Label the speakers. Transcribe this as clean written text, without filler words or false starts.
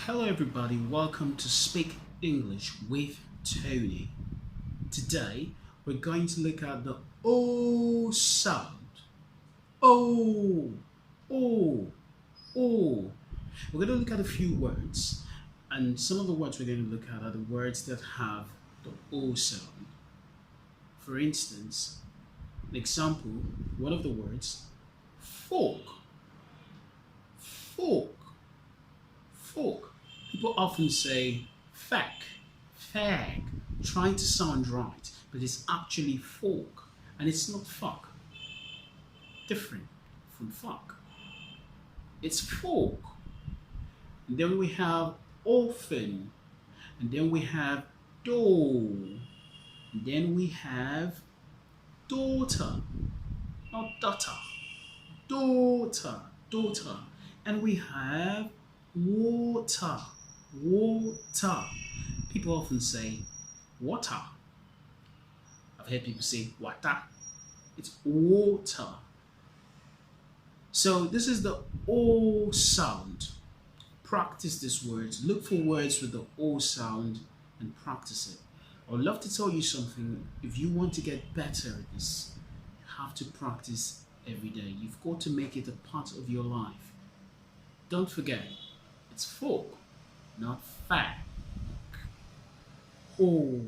Speaker 1: Hello, everybody. Welcome to Speak English with Tony. Today, we're going to look at the O sound. O, O, O. We're going to look at a few words, and some of the words we're going to look at are the words that have the O sound. For instance, an example, one of the words, fork, fork. Fork. People often say fag, trying to sound right, but it's actually fork, and it's not fuck. Different from fuck. It's fork. And then we have orphan, and then we have dough, and then we have daughter, not daughter, daughter, and we have water. People often say water. I've heard people say water. It's water. So this is the O sound. Practice these words. Look for words with the O sound and practice it. I'd love to tell you something. If you want to get better at this, you have to practice every day. You've got to make it a part of your life. Don't forget, it's fork, not fag. Oh.